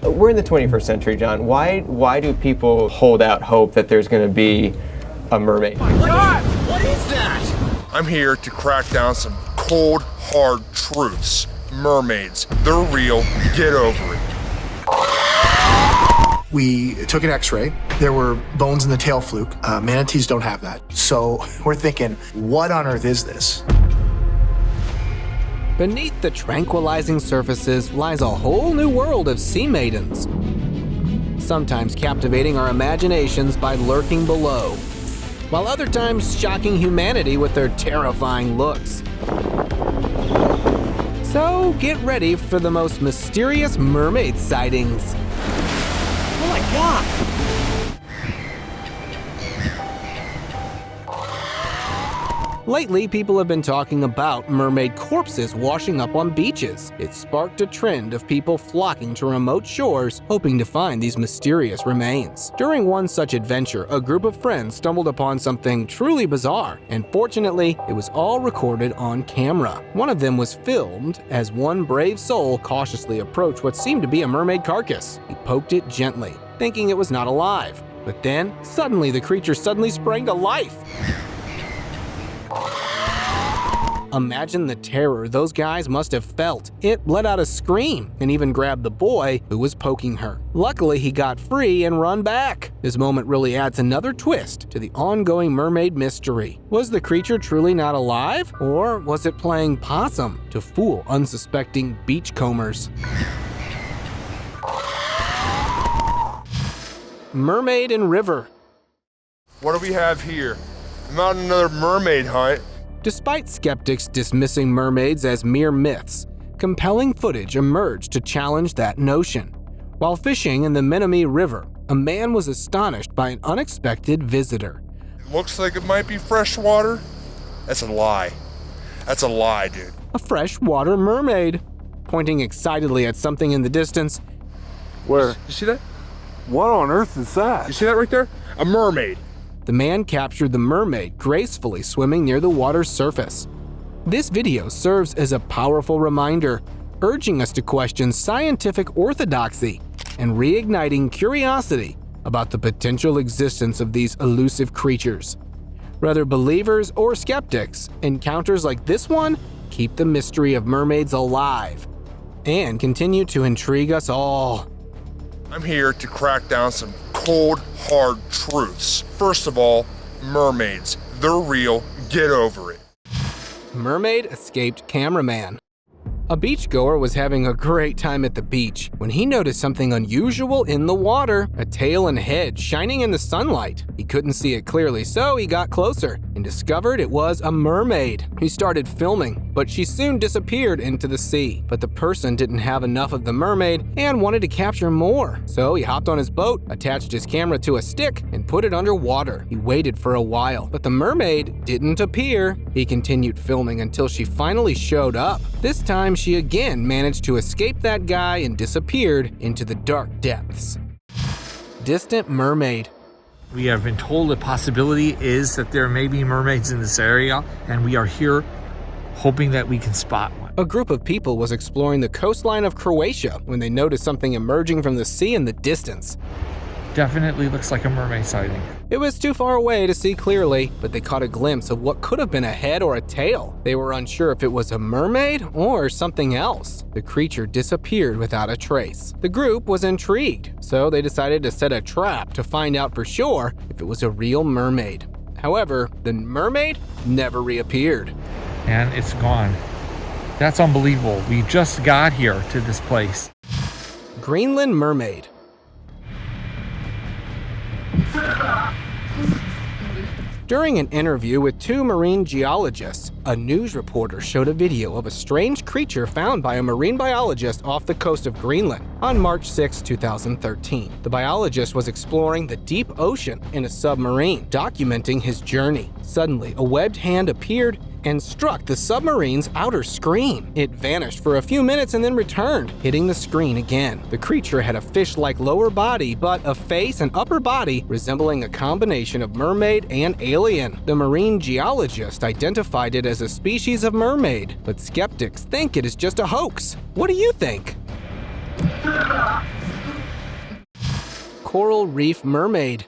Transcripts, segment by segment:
We're in the 21st century, John. Why do people hold out hope that there's going to be a mermaid? Oh my God! What is that? I'm here to crack down some cold, hard truths. Mermaids, they're real. Get over it. We took an x-ray. There were bones in the tail fluke. Manatees don't have that. So we're thinking, what on earth is this? Beneath the tranquilizing surfaces lies a whole new world of sea maidens, sometimes captivating our imaginations by lurking below, while other times shocking humanity with their terrifying looks. So get ready for the most mysterious mermaid sightings. Oh my God! Lately, people have been talking about mermaid corpses washing up on beaches. It sparked a trend of people flocking to remote shores, hoping to find these mysterious remains. During one such adventure, a group of friends stumbled upon something truly bizarre, and fortunately, it was all recorded on camera. One of them was filmed as one brave soul cautiously approached what seemed to be a mermaid carcass. He poked it gently, thinking it was not alive. But then, suddenly the creature sprang to life. Imagine the terror those guys must have felt. It let out a scream and even grabbed the boy who was poking her. Luckily, he got free and run back. This moment really adds another twist to the ongoing mermaid mystery. Was the creature truly not alive? Or was it playing possum to fool unsuspecting beachcombers? Mermaid and river. What do we have here? Not another mermaid hunt. Despite skeptics dismissing mermaids as mere myths, compelling footage emerged to challenge that notion. While fishing in the Mummy River, a man was astonished by an unexpected visitor. It looks like it might be fresh water. That's a lie. That's a lie, dude. A freshwater mermaid. Pointing excitedly at something in the distance. Where? You see that? What on earth is that? You see that right there? A mermaid. The man captured the mermaid gracefully swimming near the water's surface. This video serves as a powerful reminder, urging us to question scientific orthodoxy and reigniting curiosity about the potential existence of these elusive creatures. Whether believers or skeptics, encounters like this one keep the mystery of mermaids alive and continue to intrigue us all. I'm here to crack down some cold, hard truths. First of all, mermaids. They're real. Get over it. Mermaid escaped cameraman. A beachgoer was having a great time at the beach when he noticed something unusual in the water, a tail and head shining in the sunlight. He couldn't see it clearly, so he got closer and discovered it was a mermaid. He started filming, but she soon disappeared into the sea. But the person didn't have enough of the mermaid and wanted to capture more. So he hopped on his boat, attached his camera to a stick, and put it underwater. He waited for a while, but the mermaid didn't appear. He continued filming until she finally showed up. This time, she again managed to escape that guy and disappeared into the dark depths. Distant mermaid. We have been told the possibility is that there may be mermaids in this area, and we are here hoping that we can spot one. A group of people was exploring the coastline of Croatia when they noticed something emerging from the sea in the distance. Definitely looks like a mermaid sighting. It was too far away to see clearly, but they caught a glimpse of what could have been a head or a tail. They were unsure if it was a mermaid or something else. The creature disappeared without a trace. The group was intrigued, so they decided to set a trap to find out for sure if it was a real mermaid. However, the mermaid never reappeared. And it's gone. That's unbelievable. We just got here to this place. Greenland mermaid. During an interview with two marine geologists, a news reporter showed a video of a strange creature found by a marine biologist off the coast of Greenland on March 6, 2013. The biologist was exploring the deep ocean in a submarine, documenting his journey. Suddenly, a webbed hand appeared and struck the submarine's outer screen. It vanished for a few minutes and then returned, hitting the screen again. The creature had a fish-like lower body, but a face and upper body resembling a combination of mermaid and alien. The marine geologist identified it as a species of mermaid, but skeptics think it is just a hoax. What do you think? coral reef mermaid.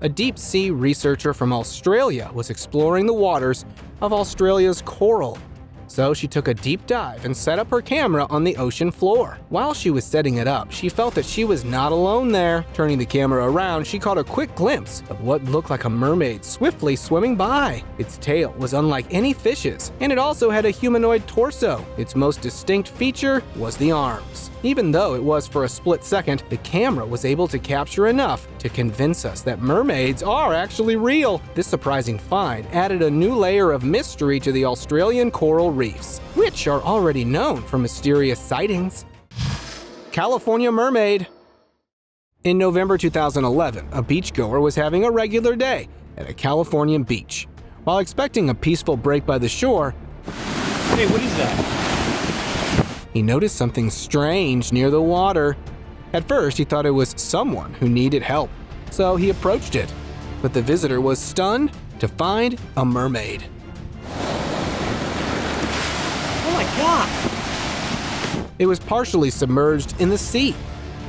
A deep-sea researcher from Australia was exploring the waters of Australia's coral. So she took a deep dive and set up her camera on the ocean floor. While she was setting it up, she felt that she was not alone there. Turning the camera around, she caught a quick glimpse of what looked like a mermaid swiftly swimming by. Its tail was unlike any fish's, and it also had a humanoid torso. Its most distinct feature was the arms. Even though it was for a split second, the camera was able to capture enough to convince us that mermaids are actually real. This surprising find added a new layer of mystery to the Australian coral reefs, which are already known for mysterious sightings. California mermaid. In November 2011, a beachgoer was having a regular day at a Californian beach. While expecting a peaceful break by the shore, Hey, what is that? he noticed something strange near the water. At first, he thought it was someone who needed help, so he approached it. But the visitor was stunned to find a mermaid. Oh my god! It was partially submerged in the sea.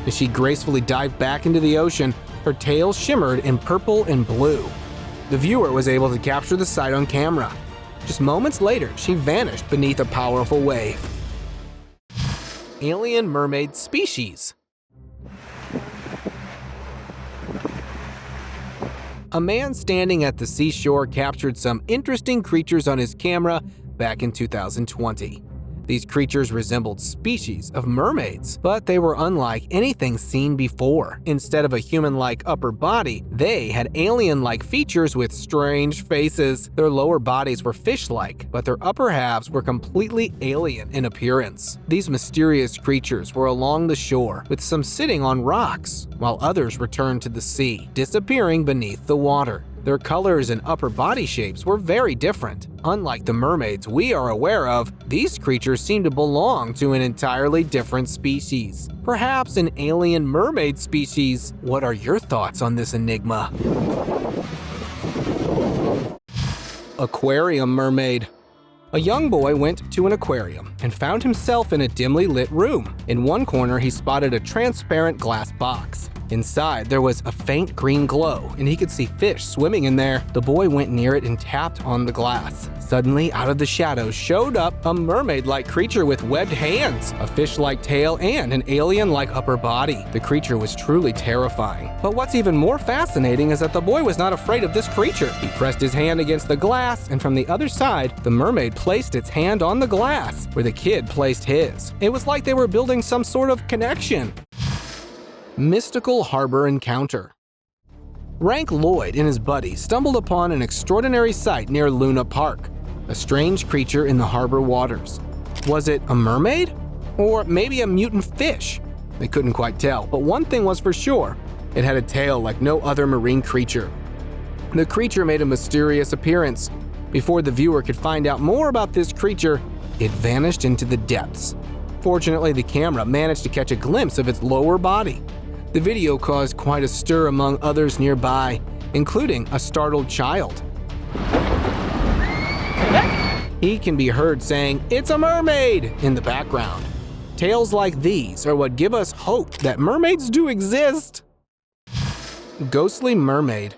As she gracefully dived back into the ocean, her tail shimmered in purple and blue. The viewer was able to capture the sight on camera. Just moments later, she vanished beneath a powerful wave. Alien mermaid species. A man standing at the seashore captured some interesting creatures on his camera back in 2020. These creatures resembled species of mermaids, but they were unlike anything seen before. Instead of a human-like upper body, they had alien-like features with strange faces. Their lower bodies were fish-like, but their upper halves were completely alien in appearance. These mysterious creatures were along the shore, with some sitting on rocks, while others returned to the sea, disappearing beneath the water. Their colors and upper body shapes were very different. Unlike the mermaids we are aware of, these creatures seem to belong to an entirely different species. Perhaps an alien mermaid species. What are your thoughts on this enigma? Aquarium mermaid. A young boy went to an aquarium and found himself in a dimly lit room. In one corner, he spotted a transparent glass box. Inside, there was a faint green glow, and he could see fish swimming in there. The boy went near it and tapped on the glass. Suddenly, out of the shadows showed up a mermaid-like creature with webbed hands, a fish-like tail, and an alien-like upper body. The creature was truly terrifying. But what's even more fascinating is that the boy was not afraid of this creature. He pressed his hand against the glass, and from the other side, the mermaid placed its hand on the glass, where the kid placed his. It was like they were building some sort of connection. Mystical harbor encounter. Rank Lloyd and his buddy stumbled upon an extraordinary sight near Luna Park, a strange creature in the harbor waters. Was it a mermaid? Or maybe a mutant fish? They couldn't quite tell, but one thing was for sure. It had a tail like no other marine creature. The creature made a mysterious appearance. Before the viewer could find out more about this creature, it vanished into the depths. Fortunately, the camera managed to catch a glimpse of its lower body. The video caused quite a stir among others nearby, including a startled child. He can be heard saying, "It's a mermaid!" in the background. Tales like these are what give us hope that mermaids do exist. Ghostly mermaid.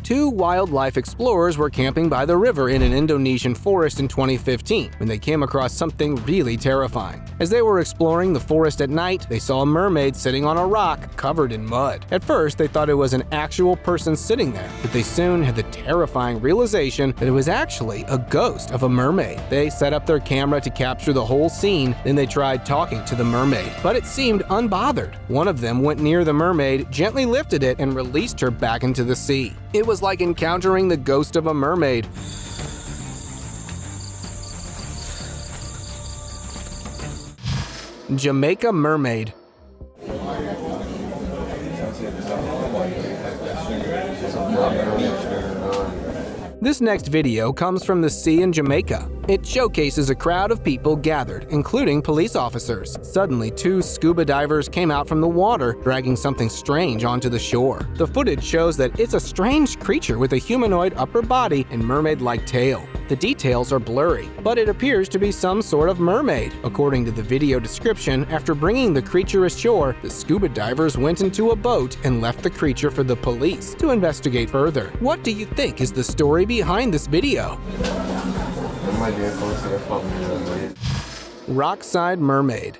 Two wildlife explorers were camping by the river in an Indonesian forest in 2015 when they came across something really terrifying. As they were exploring the forest at night, they saw a mermaid sitting on a rock covered in mud. At first, they thought it was an actual person sitting there, but they soon had the terrifying realization that it was actually a ghost of a mermaid. They set up their camera to capture the whole scene, then they tried talking to the mermaid, but it seemed unbothered. One of them went near the mermaid, gently lifted it, and released her back into the sea. It was like encountering the ghost of a mermaid. Jamaica mermaid. This next video comes from the sea in Jamaica. It showcases a crowd of people gathered, including police officers. Suddenly, two scuba divers came out from the water, dragging something strange onto the shore. The footage shows that it's a strange creature with a humanoid upper body and mermaid-like tail. The details are blurry, but it appears to be some sort of mermaid. According to the video description, after bringing the creature ashore, the scuba divers went into a boat and left the creature for the police to investigate further. What do you think is the story behind this video? Rockside mermaid.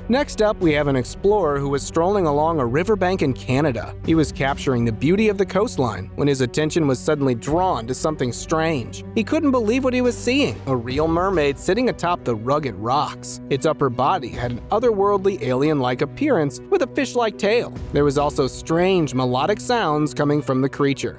Next up, we have an explorer who was strolling along a riverbank in Canada. He was capturing the beauty of the coastline when his attention was suddenly drawn to something strange. He couldn't believe what he was seeing, a real mermaid sitting atop the rugged rocks. Its upper body had an otherworldly alien-like appearance with a fish-like tail. There was also strange melodic sounds coming from the creature.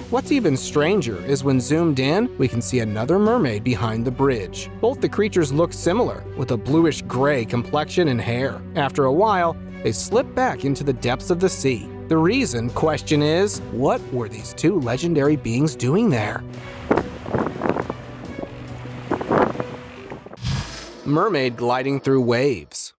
What's even stranger is when zoomed in, we can see another mermaid behind the bridge. Both the creatures look similar, with a bluish-gray complexion and hair. After a while, they slip back into the depths of the sea. The reason, question is, what were these two legendary beings doing there? Mermaid gliding through waves.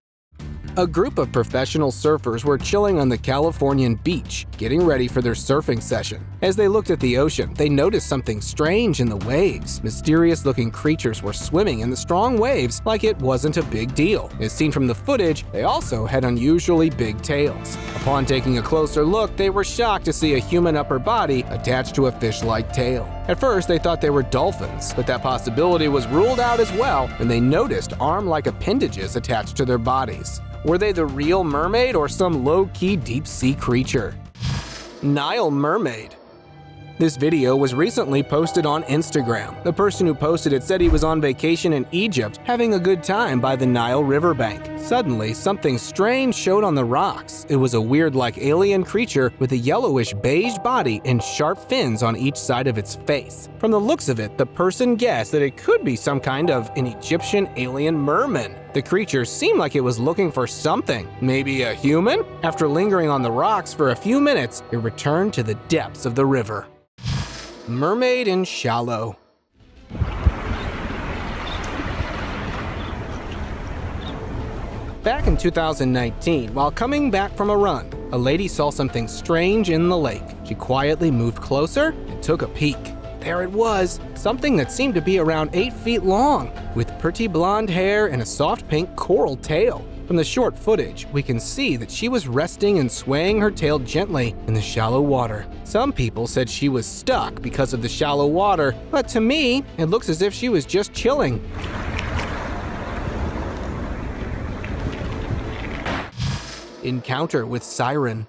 A group of professional surfers were chilling on the Californian beach, getting ready for their surfing session. As they looked at the ocean, they noticed something strange in the waves. Mysterious-looking creatures were swimming in the strong waves like it wasn't a big deal. As seen from the footage, they also had unusually big tails. Upon taking a closer look, they were shocked to see a human upper body attached to a fish-like tail. At first, they thought they were dolphins, but that possibility was ruled out as well when they noticed arm-like appendages attached to their bodies. Were they the real mermaid or some low-key deep-sea creature? Nile mermaid. This video was recently posted on Instagram. The person who posted it said he was on vacation in Egypt, having a good time by the Nile riverbank. Suddenly, something strange showed on the rocks. It was a weird-like alien creature with a yellowish beige body and sharp fins on each side of its face. From the looks of it, the person guessed that it could be some kind of an Egyptian alien merman. The creature seemed like it was looking for something, maybe a human? After lingering on the rocks for a few minutes, it returned to the depths of the river. Mermaid in shallow. Back in 2019, while coming back from a run, a lady saw something strange in the lake. She quietly moved closer and took a peek. There it was, something that seemed to be around 8 feet long, with pretty blonde hair and a soft pink coral tail. From the short footage, we can see that she was resting and swaying her tail gently in the shallow water. Some people said she was stuck because of the shallow water, but to me, it looks as if she was just chilling. Encounter with Siren.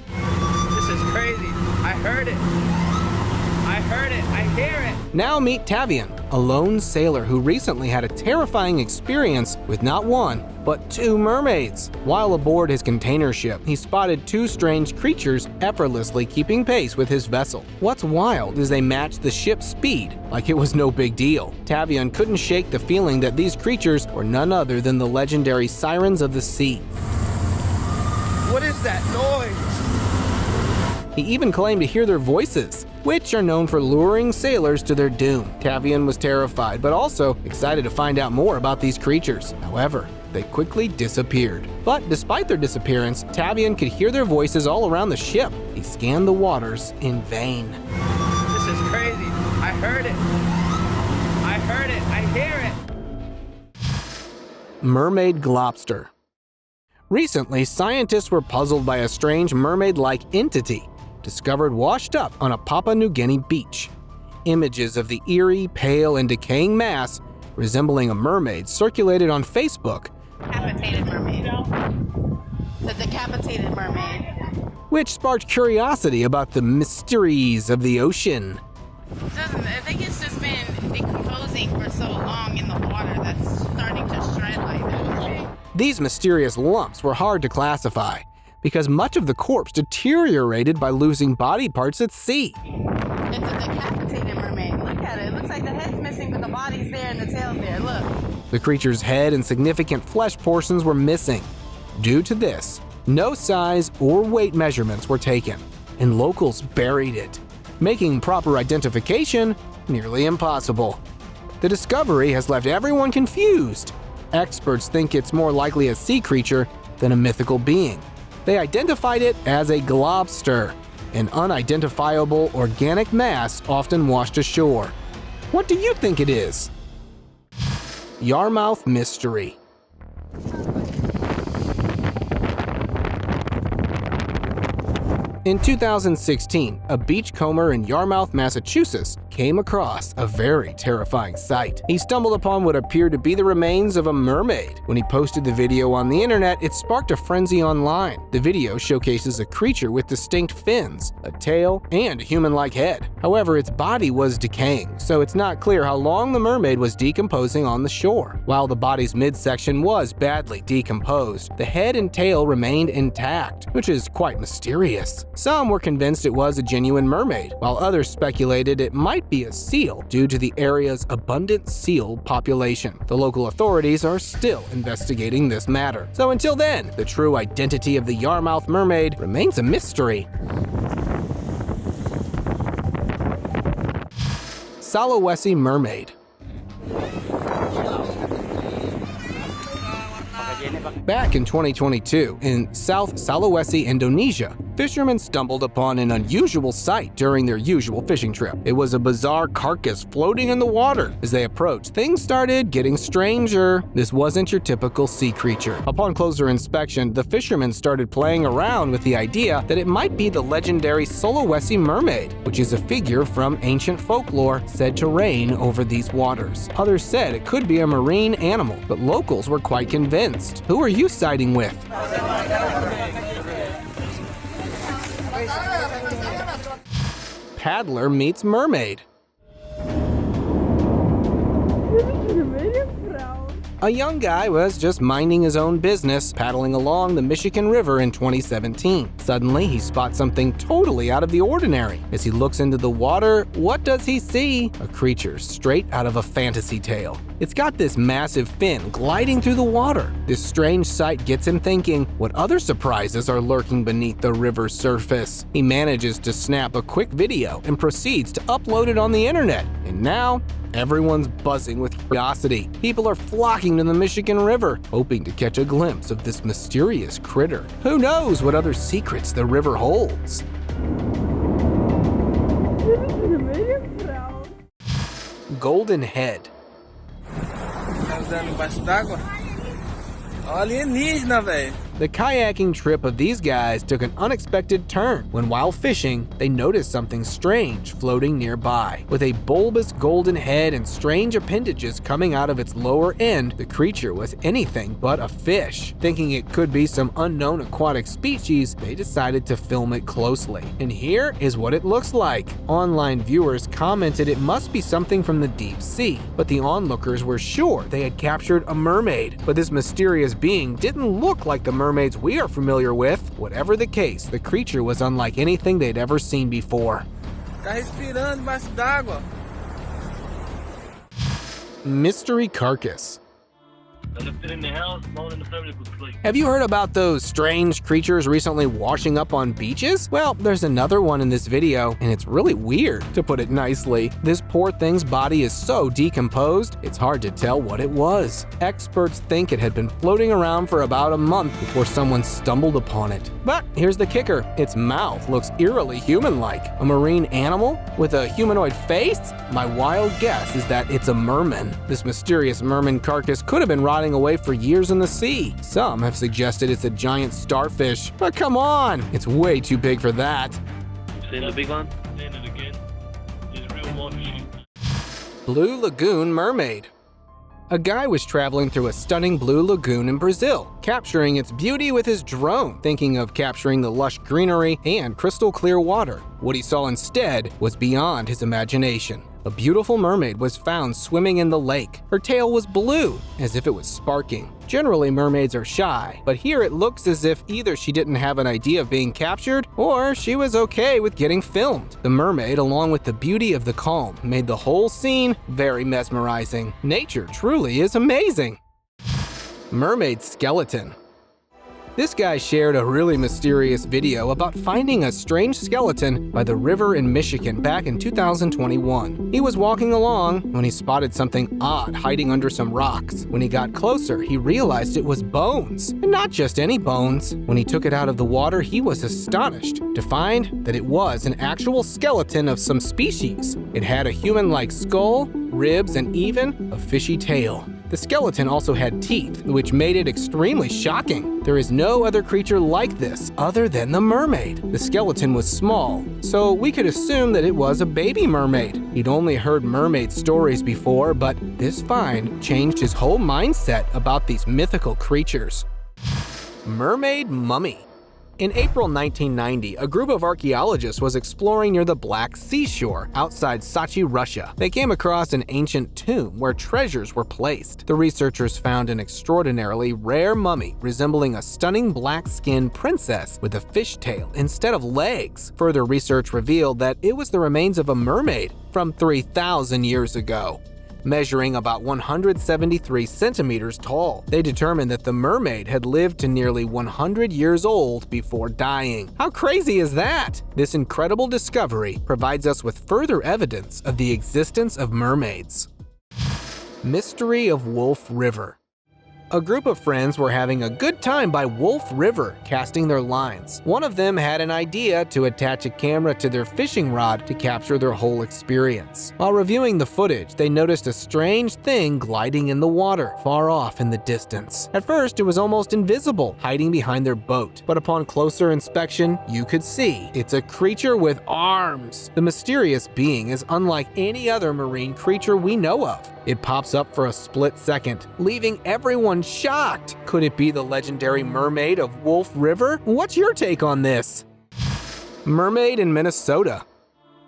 This is crazy. I heard it. I heard it. I hear it. Now meet Tavian, a lone sailor who recently had a terrifying experience with not one, but 2 mermaids. While aboard his container ship, he spotted 2 strange creatures effortlessly keeping pace with his vessel. What's wild is they matched the ship's speed like it was no big deal. Tavian couldn't shake the feeling that these creatures were none other than the legendary Sirens of the sea. What is that noise? He even claimed to hear their voices, which are known for luring sailors to their doom. Tavian was terrified, but also excited to find out more about these creatures. However, they quickly disappeared. But despite their disappearance, Tavian could hear their voices all around the ship. He scanned the waters in vain. This is crazy. I heard it. I heard it. I hear it. Mermaid Globster. Recently, scientists were puzzled by a strange mermaid-like entity discovered washed up on a Papua New Guinea beach. Images of the eerie, pale, and decaying mass resembling a mermaid circulated on Facebook, Decapitated mermaid. The decapitated mermaid. which sparked curiosity about the mysteries of the ocean. I think it's just been decomposing for so long in the water that's starting to shred like that mermaid. These mysterious lumps were hard to classify because much of the corpse deteriorated by losing body parts at sea. It's a decapitated mermaid. Look at it. It looks like the head's missing, but the body's there and the tail's there. Look. The creature's head and significant flesh portions were missing. Due to this, no size or weight measurements were taken, and locals buried it, making proper identification nearly impossible. The discovery has left everyone confused. Experts think it's more likely a sea creature than a mythical being. They identified it as a globster, an unidentifiable organic mass often washed ashore. What do you think it is? Yarmouth Mystery. In 2016, a beachcomber in Yarmouth, Massachusetts came across a very terrifying sight. He stumbled upon what appeared to be the remains of a mermaid. When he posted the video on the internet, it sparked a frenzy online. The video showcases a creature with distinct fins, a tail, and a human-like head. However, its body was decaying, so it's not clear how long the mermaid was decomposing on the shore. While the body's midsection was badly decomposed, the head and tail remained intact, which is quite mysterious. Some were convinced it was a genuine mermaid, while others speculated it might be a seal due to the area's abundant seal population. The local authorities are still investigating this matter. So until then, the true identity of the Yarmouth mermaid remains a mystery. Sulawesi mermaid. Back in 2022, in South Sulawesi, Indonesia, fishermen stumbled upon an unusual sight during their usual fishing trip. It was a bizarre carcass floating in the water. As they approached, things started getting stranger. This wasn't your typical sea creature. Upon closer inspection, the fishermen started playing around with the idea that it might be the legendary Sulawesi mermaid, which is a figure from ancient folklore said to reign over these waters. Others said it could be a marine animal, but locals were quite convinced. Who are you siding with? Paddler meets mermaid. A young guy was just minding his own business, paddling along the Michigan River in 2017. Suddenly, he spots something totally out of the ordinary. As he looks into the water, what does he see? A creature straight out of a fantasy tale. It's got this massive fin gliding through the water. This strange sight gets him thinking, what other surprises are lurking beneath the river's surface? He manages to snap a quick video and proceeds to upload it on the internet. And now, everyone's buzzing with curiosity. People are flocking to the Michigan River, hoping to catch a glimpse of this mysterious critter. Who knows what other secrets the river holds? Golden head. The kayaking trip of these guys took an unexpected turn when, while fishing, they noticed something strange floating nearby. With a bulbous golden head and strange appendages coming out of its lower end, the creature was anything but a fish. Thinking it could be some unknown aquatic species, they decided to film it closely. And here is what it looks like. Online viewers commented it must be something from the deep sea, but the onlookers were sure they had captured a mermaid. But this mysterious being didn't look like the mermaids we are familiar with. Whatever the case, the creature was unlike anything they'd ever seen before. Mystery carcass. Have you heard about those strange creatures recently washing up on beaches? Well, there's another one in this video, and it's really weird, to put it nicely. This poor thing's body is so decomposed, it's hard to tell what it was. Experts think it had been floating around for about a month before someone stumbled upon it. But here's the kicker. Its mouth looks eerily human-like. A marine animal with a humanoid face? My wild guess is that it's a merman. This mysterious merman carcass could have been rotting away for years in the sea. Some have suggested it's a giant starfish, but come on, it's way too big for that. Seen the big one? Seen it again. It's real water sheep. Blue Lagoon mermaid. A guy was traveling through a stunning blue lagoon in Brazil, capturing its beauty with his drone, thinking of capturing the lush greenery and crystal clear water. What he saw instead was beyond his imagination. A beautiful mermaid was found swimming in the lake. Her tail was blue, as if it was sparking. Generally, mermaids are shy, but here it looks as if either she didn't have an idea of being captured, or she was okay with getting filmed. The mermaid, along with the beauty of the calm, made the whole scene very mesmerizing. Nature truly is amazing. Mermaid skeleton. This guy shared a really mysterious video about finding a strange skeleton by the river in Michigan back in 2021. He was walking along when he spotted something odd hiding under some rocks. When he got closer, he realized it was bones, and not just any bones. When he took it out of the water, he was astonished to find that it was an actual skeleton of some species. It had a human-like skull, ribs, and even a fishy tail. The skeleton also had teeth, which made it extremely shocking. There is no other creature like this other than the mermaid. The skeleton was small, so we could assume that it was a baby mermaid. He'd only heard mermaid stories before, but this find changed his whole mindset about these mythical creatures. Mermaid mummy. In April 1990, a group of archaeologists was exploring near the Black Sea shore outside Sochi, Russia. They came across an ancient tomb where treasures were placed. The researchers found an extraordinarily rare mummy resembling a stunning black-skinned princess with a fish tail instead of legs. Further research revealed that it was the remains of a mermaid from 3,000 years ago. Measuring about 173 centimeters tall. They determined that the mermaid had lived to nearly 100 years old before dying. How crazy is that? This incredible discovery provides us with further evidence of the existence of mermaids. Mystery of Wolf River. A group of friends were having a good time by Wolf River, casting their lines. One of them had an idea to attach a camera to their fishing rod to capture their whole experience. While reviewing the footage, they noticed a strange thing gliding in the water, far off in the distance. At first, it was almost invisible, hiding behind their boat. But upon closer inspection, you could see it's a creature with arms. The mysterious being is unlike any other marine creature we know of. It pops up for a split second, leaving everyone shocked. Could it be the legendary mermaid of Wolf River? What's your take on this? Mermaid in Minnesota.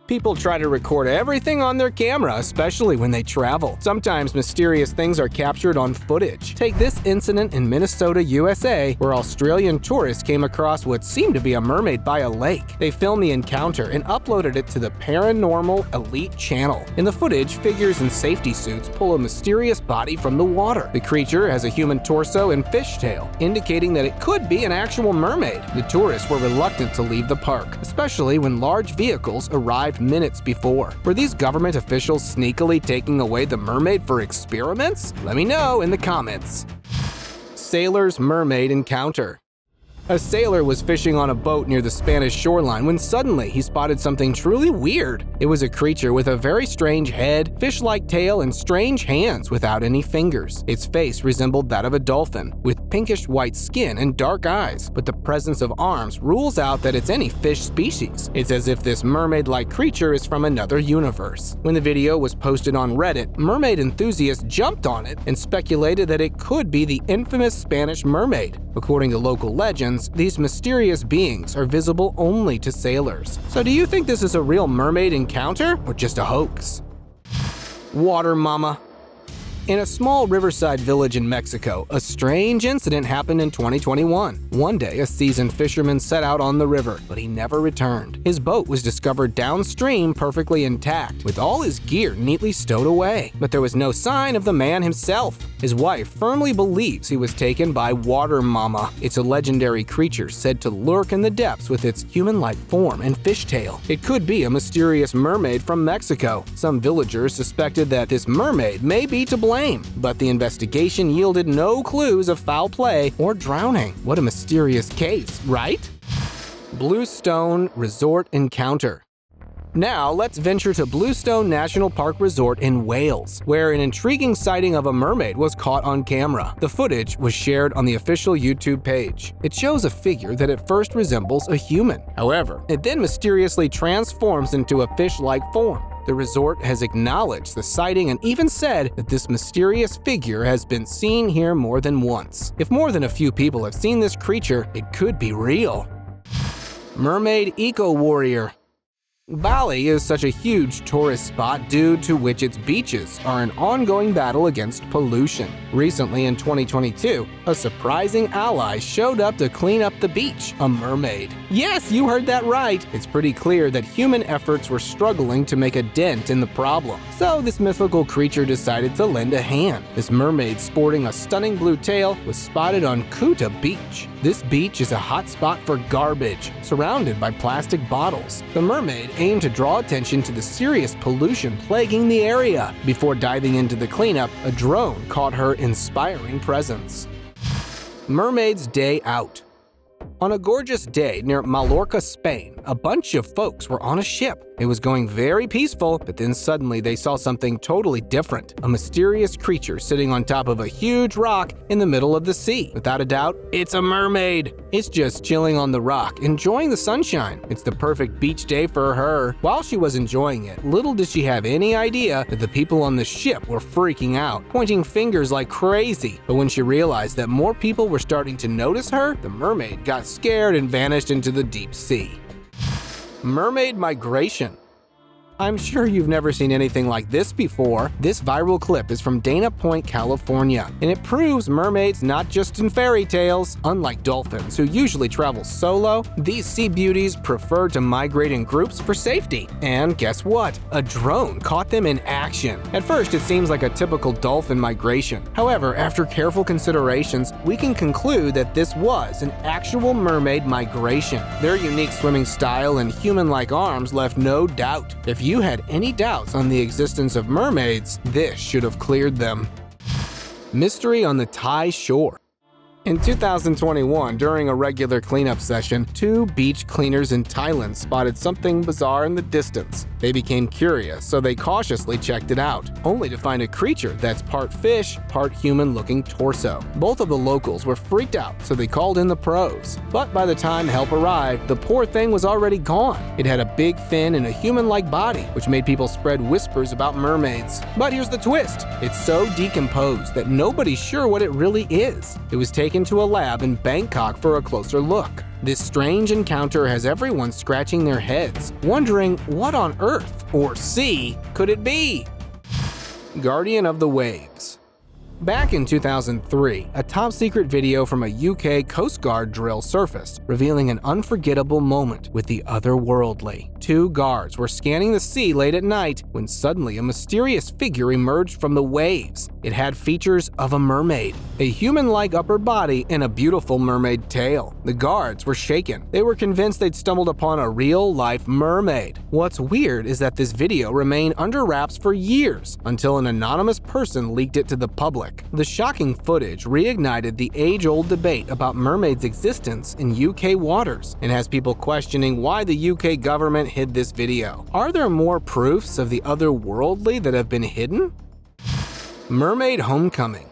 People try to record everything on their camera, especially when they travel. Sometimes mysterious things are captured on footage. Take this incident in Minnesota, USA, where Australian tourists came across what seemed to be a mermaid by a lake. They filmed the encounter and uploaded it to the Paranormal Elite channel. In the footage, figures in safety suits pull a mysterious body from the water. The creature has a human torso and fishtail, indicating that it could be an actual mermaid. The tourists were reluctant to leave the park, especially when large vehicles arrived minutes before. Were these government officials sneakily taking away the mermaid for experiments? Let me know in the comments. Sailor's mermaid encounter. A sailor was fishing on a boat near the Spanish shoreline when suddenly he spotted something truly weird. It was a creature with a very strange head, fish-like tail, and strange hands without any fingers. Its face resembled that of a dolphin, with pinkish-white skin and dark eyes, but the presence of arms rules out that it's any fish species. It's as if this mermaid-like creature is from another universe. When the video was posted on Reddit, mermaid enthusiasts jumped on it and speculated that it could be the infamous Spanish mermaid. According to local legends, these mysterious beings are visible only to sailors. So do you think this is a real mermaid encounter or just a hoax? Water mama. In a small riverside village in Mexico, a strange incident happened in 2021. One day, a seasoned fisherman set out on the river, but he never returned. His boat was discovered downstream perfectly intact, with all his gear neatly stowed away. But there was no sign of the man himself. His wife firmly believes he was taken by Water Mama. It's a legendary creature said to lurk in the depths with its human-like form and fishtail. It could be a mysterious mermaid from Mexico. Some villagers suspected that this mermaid may be to blame, but the investigation yielded no clues of foul play or drowning. What a mysterious case, right? Bluestone Resort Encounter. Now, let's venture to Bluestone National Park Resort in Wales, where an intriguing sighting of a mermaid was caught on camera. The footage was shared on the official YouTube page. It shows a figure that at first resembles a human. However, it then mysteriously transforms into a fish-like form. The resort has acknowledged the sighting and even said that this mysterious figure has been seen here more than once. If more than a few people have seen this creature, it could be real. Mermaid Eco Warrior. Bali is such a huge tourist spot due to which its beaches are an ongoing battle against pollution. Recently in 2022, a surprising ally showed up to clean up the beach, a mermaid. Yes, you heard that right! It's pretty clear that human efforts were struggling to make a dent in the problem. So this mythical creature decided to lend a hand. This mermaid sporting a stunning blue tail was spotted on Kuta Beach. This beach is a hot spot for garbage, surrounded by plastic bottles. The mermaid aimed to draw attention to the serious pollution plaguing the area. Before diving into the cleanup, a drone caught her inspiring presence. Mermaid's Day Out. On a gorgeous day near Mallorca, Spain, a bunch of folks were on a ship. It was going very peaceful, but then suddenly they saw something totally different. A mysterious creature sitting on top of a huge rock in the middle of the sea. Without a doubt, it's a mermaid. It's just chilling on the rock, enjoying the sunshine. It's the perfect beach day for her. While she was enjoying it, little did she have any idea that the people on the ship were freaking out, pointing fingers like crazy. But when she realized that more people were starting to notice her, the mermaid got scared and vanished into the deep sea. Mermaid migration. I'm sure you've never seen anything like this before. This viral clip is from Dana Point, California, and it proves mermaids not just in fairy tales. Unlike dolphins, who usually travel solo, these sea beauties prefer to migrate in groups for safety. And guess what? A drone caught them in action. At first, it seems like a typical dolphin migration. However, after careful considerations, we can conclude that this was an actual mermaid migration. Their unique swimming style and human-like arms left no doubt. If you had any doubts on the existence of mermaids, this should have cleared them. Mystery on the Thai shore. In 2021, during a regular cleanup session, 2 beach cleaners in Thailand spotted something bizarre in the distance. They became curious, so they cautiously checked it out, only to find a creature that's part fish, part human-looking torso. Both of the locals were freaked out, so they called in the pros. But by the time help arrived, the poor thing was already gone. It had a big fin and a human-like body, which made people spread whispers about mermaids. But here's the twist. It's so decomposed that nobody's sure what it really is. It was taken to a lab in Bangkok for a closer look. This strange encounter has everyone scratching their heads, wondering what on earth or sea could it be? Guardian of the Waves. Back in 2003, a top-secret video from a UK Coast Guard drill surfaced, revealing an unforgettable moment with the otherworldly. 2 guards were scanning the sea late at night when suddenly a mysterious figure emerged from the waves. It had features of a mermaid, a human-like upper body, and a beautiful mermaid tail. The guards were shaken. They were convinced they'd stumbled upon a real-life mermaid. What's weird is that this video remained under wraps for years until an anonymous person leaked it to the public. The shocking footage reignited the age-old debate about mermaids' existence in UK waters and has people questioning why the UK government hid this video. Are there more proofs of the otherworldly that have been hidden? Mermaid homecoming.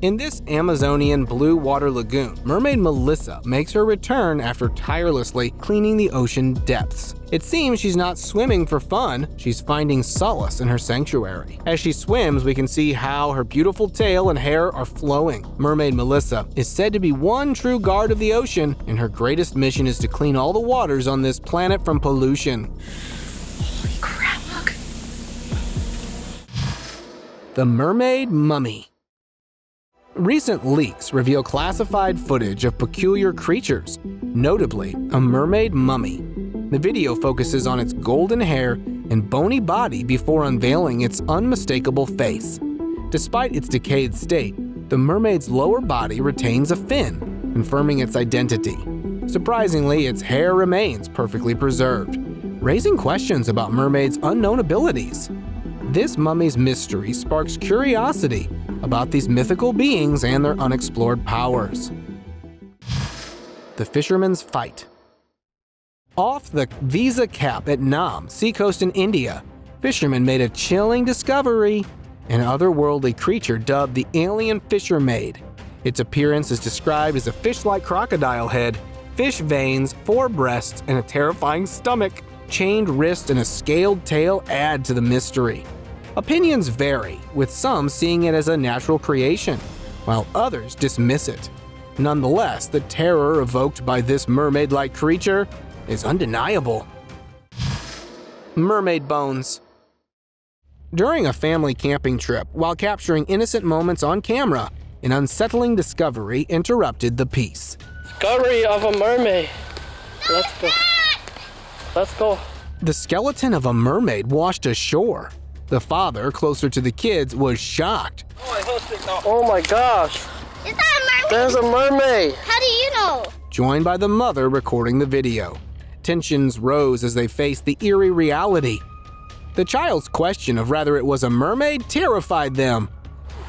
In this Amazonian blue water lagoon, mermaid Melissa makes her return after tirelessly cleaning the ocean depths. It seems she's not swimming for fun, she's finding solace in her sanctuary. As she swims, we can see how her beautiful tail and hair are flowing. Mermaid Melissa is said to be one true guard of the ocean, and her greatest mission is to clean all the waters on this planet from pollution. Holy crap, look. The mermaid mummy. Recent leaks reveal classified footage of peculiar creatures, notably a mermaid mummy. The video focuses on its golden hair and bony body before unveiling its unmistakable face. Despite its decayed state, the mermaid's lower body retains a fin, confirming its identity. Surprisingly, its hair remains perfectly preserved, raising questions about mermaids' unknown abilities. This mummy's mystery sparks curiosity about these mythical beings and their unexplored powers. The Fisherman's Fight. Off the Visa Cap at Nam, seacoast in India, fishermen made a chilling discovery: an otherworldly creature dubbed the alien fishermaid. Its appearance is described as a fish-like crocodile head, fish veins, 4 breasts, and a terrifying stomach. Chained wrists and a scaled tail add to the mystery. Opinions vary, with some seeing it as a natural creation, while others dismiss it. Nonetheless, the terror evoked by this mermaid-like creature is undeniable. Mermaid bones. During a family camping trip, while capturing innocent moments on camera, an unsettling discovery interrupted the peace. Discovery of a mermaid. Let's go. Let's go. The skeleton of a mermaid washed ashore. The father, closer to the kids, was shocked. Oh my gosh. Is that a mermaid? There's a mermaid. How do you know? Joined by the mother recording the video. Tensions rose as they faced the eerie reality. The child's question of whether it was a mermaid terrified them.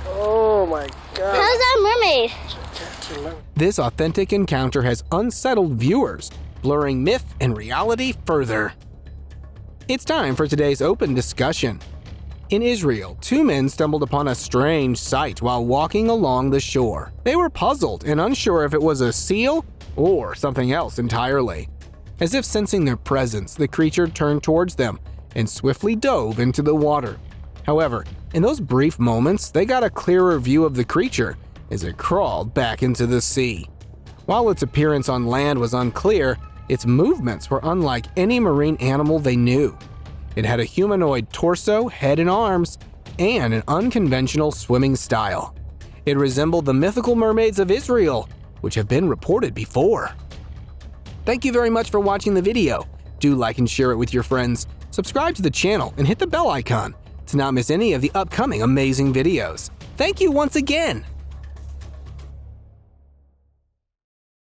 Oh my god. How's that a mermaid? This authentic encounter has unsettled viewers, blurring myth and reality further. It's time for today's open discussion. In Israel, two men stumbled upon a strange sight while walking along the shore. They were puzzled and unsure if it was a seal or something else entirely. As if sensing their presence, the creature turned towards them and swiftly dove into the water. However, in those brief moments, they got a clearer view of the creature as it crawled back into the sea. While its appearance on land was unclear, its movements were unlike any marine animal they knew. It had a humanoid torso, head and arms, and an unconventional swimming style. It resembled the mythical mermaids of Israel, which have been reported before. Thank you very much for watching the video. Do like and share it with your friends. Subscribe to the channel and hit the bell icon to not miss any of the upcoming amazing videos. Thank you once again!